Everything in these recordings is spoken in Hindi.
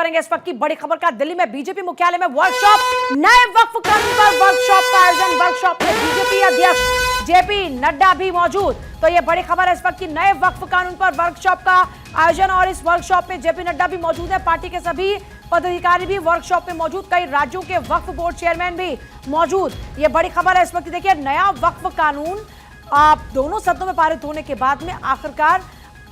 करेंगे इस वक्त की बड़ी खबर का। दिल्ली में बीजेपी मुख्यालय में वर्कशॉप, नए वक्फ कानून पर वर्कशॉप का आयोजन। वर्कशॉप में बीजेपी अध्यक्ष जेपी नड्डा भी मौजूद। तो ये बड़ी खबर है इस वक्त की, नए वक्फ कानून पर वर्कशॉप का आयोजन और इस वर्कशॉप में जेपी नड्डा भी मौजूद है। पार्टी के सभी पदाधिकारी भी वर्कशॉप में मौजूद, कई राज्यों के वक्फ बोर्ड चेयरमैन भी मौजूद। ये बड़ी खबर है इस वक्त। देखिए, नया वक्फ कानून दोनों सदनों में पारित होने के बाद में आखिरकार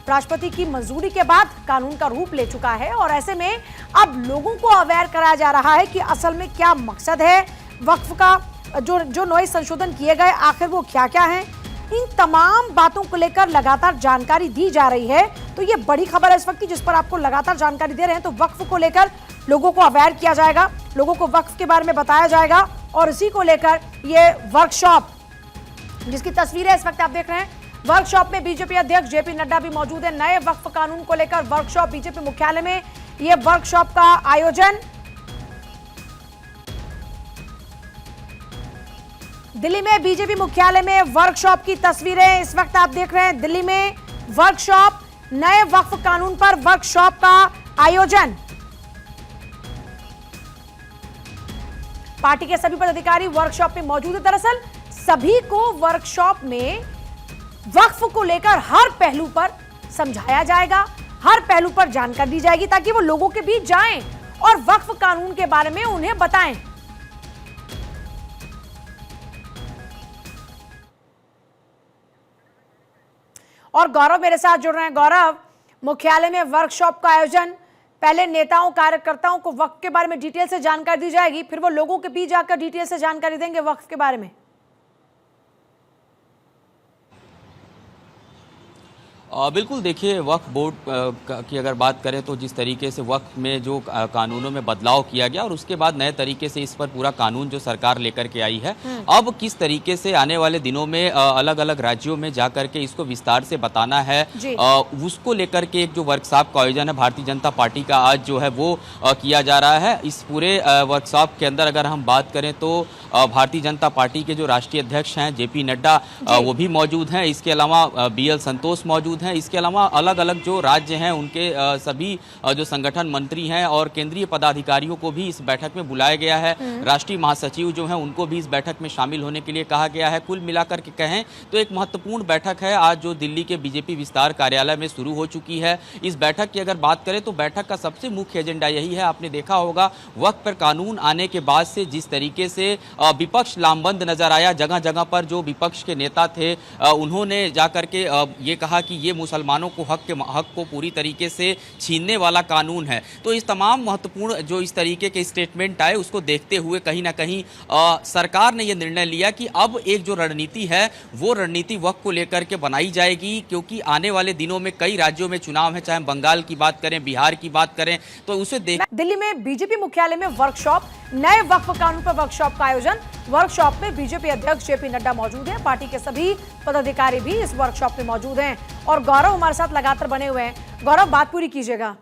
राष्ट्रपति की मंजूरी के बाद कानून का रूप ले चुका है और ऐसे में अब लोगों को अवेयर कराया जा रहा है कि असल में क्या मकसद है वक्फ का, जो नए संशोधन किए गए आखिर वो क्या क्या हैं। इन तमाम बातों को लेकर लगातार जानकारी दी जा रही है। तो ये बड़ी खबर है इस वक्त की, जिस पर आपको लगातार जानकारी दे रहे हैं। तो वक्फ को लेकर लोगों को अवेयर किया जाएगा, लोगों को वक्फ के बारे में बताया जाएगा और इसी को लेकर ये वर्कशॉप, जिसकी तस्वीरें इस वक्त आप देख रहे हैं। वर्कशॉप में बीजेपी अध्यक्ष जेपी नड्डा भी मौजूद है। नए वक्फ कानून को लेकर वर्कशॉप, बीजेपी मुख्यालय में यह वर्कशॉप का आयोजन। दिल्ली में बीजेपी मुख्यालय में वर्कशॉप की तस्वीरें इस वक्त आप देख रहे हैं। दिल्ली में वर्कशॉप, नए वक्फ कानून पर वर्कशॉप का आयोजन। पार्टी के सभी पदाधिकारी वर्कशॉप में मौजूद है। दरअसल सभी को वर्कशॉप में वक्फ को लेकर हर पहलू पर समझाया जाएगा, हर पहलू पर जानकारी दी जाएगी ताकि वो लोगों के बीच जाएं और वक्फ कानून के बारे में उन्हें बताएं। और गौरव मेरे साथ जुड़ रहे हैं। गौरव, मुख्यालय में वर्कशॉप का आयोजन, पहले नेताओं कार्यकर्ताओं को वक्फ के बारे में डिटेल से जानकारी दी जाएगी, फिर वो लोगों के बीच जाकर डिटेल से जानकारी देंगे वक्फ के बारे में। बिल्कुल, देखिए, वक्फ बोर्ड की अगर बात करें तो जिस तरीके से वक्फ में जो कानूनों में बदलाव किया गया और उसके बाद नए तरीके से इस पर पूरा कानून जो सरकार लेकर के आई है, अब किस तरीके से आने वाले दिनों में अलग अलग राज्यों में जाकर के इसको विस्तार से बताना है, उसको लेकर के एक जो वर्कशॉप का आयोजन है भारतीय जनता पार्टी का आज जो है वो किया जा रहा है। इस पूरे वर्कशॉप के अंदर अगर हम बात करें तो भारतीय जनता पार्टी के जो राष्ट्रीय अध्यक्ष हैं जेपी नड्डा, वो भी मौजूद हैं। इसके अलावा BL संतोष मौजूद हैं। इसके अलावा अलग अलग जो राज्य हैं उनके सभी जो संगठन मंत्री हैं और केंद्रीय पदाधिकारियों को भी इस बैठक में बुलाया गया है। राष्ट्रीय महासचिव जो हैं उनको भी इस बैठक में शामिल होने के लिए कहा गया है। कुल मिलाकर के कहें तो एक महत्वपूर्ण बैठक है आज जो दिल्ली के बीजेपी विस्तार कार्यालय में शुरू हो चुकी है। इस बैठक की अगर बात करें तो बैठक का सबसे मुख्य एजेंडा यही है, आपने देखा होगा वक्फ पर कानून आने के बाद से जिस तरीके से विपक्ष लामबंद नजर आया, जगह जगह पर जो विपक्ष के नेता थे उन्होंने जाकर के ये कहा कि ये मुसलमानों को हक को पूरी तरीके से छीनने वाला कानून है। तो इस तमाम महत्वपूर्ण जो इस तरीके के स्टेटमेंट आए उसको देखते हुए कहीं ना कहीं सरकार ने यह निर्णय लिया कि अब एक जो रणनीति है वो रणनीति वक्फ को लेकर के बनाई जाएगी, क्योंकि आने वाले दिनों में कई राज्यों में चुनाव है, चाहे बंगाल की बात करें, बिहार की बात करें, तो उसे देख। दिल्ली में बीजेपी मुख्यालय में वर्कशॉप, नए वक्फ कानून पर वर्कशॉप का आयोजन। वर्कशॉप में बीजेपी अध्यक्ष जेपी नड्डा मौजूद हैं। पार्टी के सभी पदाधिकारी भी इस वर्कशॉप में मौजूद हैं और गौरव हमारे साथ लगातार बने हुए हैं। गौरव, बात पूरी कीजिएगा।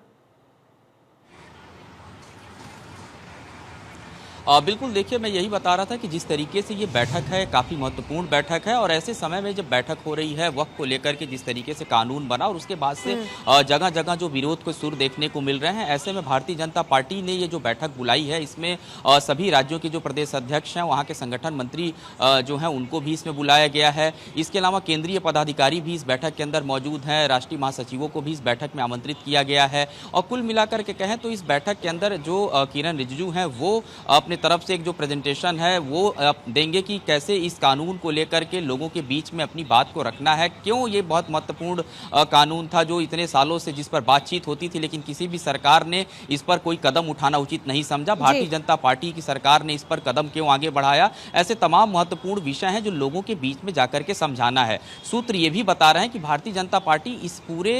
बिल्कुल, देखिए, मैं यही बता रहा था कि जिस तरीके से ये बैठक है काफ़ी महत्वपूर्ण बैठक है और ऐसे समय में जब बैठक हो रही है वक्फ को लेकर के जिस तरीके से कानून बना और उसके बाद से जगह जगह जो विरोध के सुर देखने को मिल रहे हैं, ऐसे में भारतीय जनता पार्टी ने ये जो बैठक बुलाई है इसमें सभी राज्यों के जो प्रदेश अध्यक्ष हैं, वहाँ के संगठन मंत्री जो हैं उनको भी इसमें बुलाया गया है। इसके अलावा केंद्रीय पदाधिकारी भी इस बैठक के अंदर मौजूद हैं, राष्ट्रीय महासचिवों को भी इस बैठक में आमंत्रित किया गया है। और कुल मिलाकर के कहें तो इस बैठक के अंदर जो किरण रिजिजू हैं वो अपने तरफ से एक जो प्रेजेंटेशन है वो देंगे कि कैसे इस कानून को लेकर के लोगों के बीच में अपनी बात को रखना है, क्यों ये बहुत महत्वपूर्ण कानून था जो इतने सालों से जिस पर बातचीत होती थी लेकिन किसी भी सरकार ने इस पर कोई कदम उठाना उचित नहीं समझा। भारतीय जनता पार्टी की सरकार ने इस पर कदम क्यों आगे बढ़ाया, ऐसे तमाम महत्वपूर्ण विषय हैं जो लोगों के बीच में जाकर के समझाना है। सूत्र ये भी बता रहे हैं कि भारतीय जनता पार्टी इस पूरे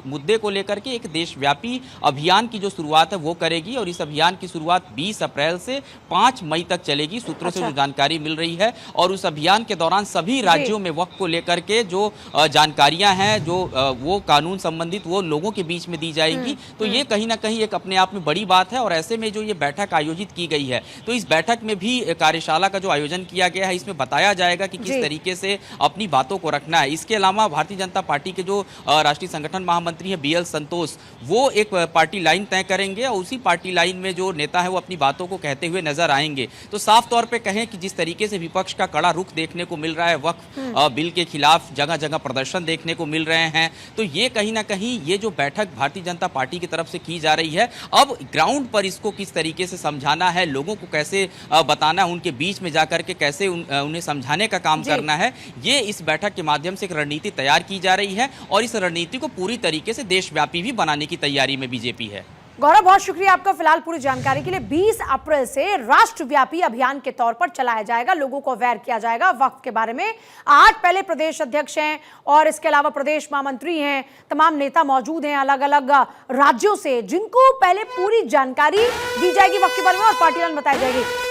मुद्दे को लेकर के एक देशव्यापी अभियान की जो शुरुआत है वो करेगी और इस अभियान की शुरुआत 20 20 अप्रैल से 5 मई तक चलेगी, सूत्रों से जो जानकारी मिल रही है। और उस अभियान के दौरान सभी राज्यों में वक्फ को लेकर के जो जानकारियां हैं, जो वो कानून संबंधित, वो लोगों के बीच में दी जाएंगी। तो ये कहीं ना कहीं एक अपने आप में बड़ी बात है। और ऐसे में जो ये बैठक आयोजित की गई है, तो इस बैठक में भी कार्यशाला का जो आयोजन किया गया है, इसमें बताया जाएगा कि किस तरीके से अपनी बातों को रखना है। इसके अलावा भारतीय जनता पार्टी के जो राष्ट्रीय संगठन महामंत्री हैं BL संतोष, वो एक पार्टी लाइन तय करेंगे और उसी पार्टी लाइन में जो नेता है वो अपनी बातों को कहते हुए नजर आएंगे। तो साफ तौर पे कहें कि जिस तरीके से विपक्ष का कड़ा रुख देखने को मिल रहा है, वक्फ बिल के खिलाफ जगह जगह प्रदर्शन देखने को मिल रहे हैं, तो ये कहीं ना कहीं ये जो बैठक भारतीय जनता पार्टी की तरफ से की जा रही है, अब ग्राउंड पर इसको किस तरीके से समझाना है, लोगों को कैसे बताना है, उनके बीच में जाकर के कैसे उन्हें समझाने का काम करना है, ये इस बैठक के माध्यम से एक रणनीति तैयार की जा रही है। और इस रणनीति को पूरी तरीके से देशव्यापी भी बनाने की तैयारी में बीजेपी है। गौरव, बहुत शुक्रिया आपका फिलहाल पूरी जानकारी के लिए। 20 अप्रैल से राष्ट्रव्यापी अभियान के तौर पर चलाया जाएगा, लोगों को अवेयर किया जाएगा वक्फ के बारे में। 8 पहले प्रदेश अध्यक्ष हैं और इसके अलावा प्रदेश महामंत्री हैं, तमाम नेता मौजूद हैं अलग अलग राज्यों से, जिनको पहले पूरी जानकारी दी जाएगी वक्फ के बारे में और पार्टी लाइन बताई जाएगी।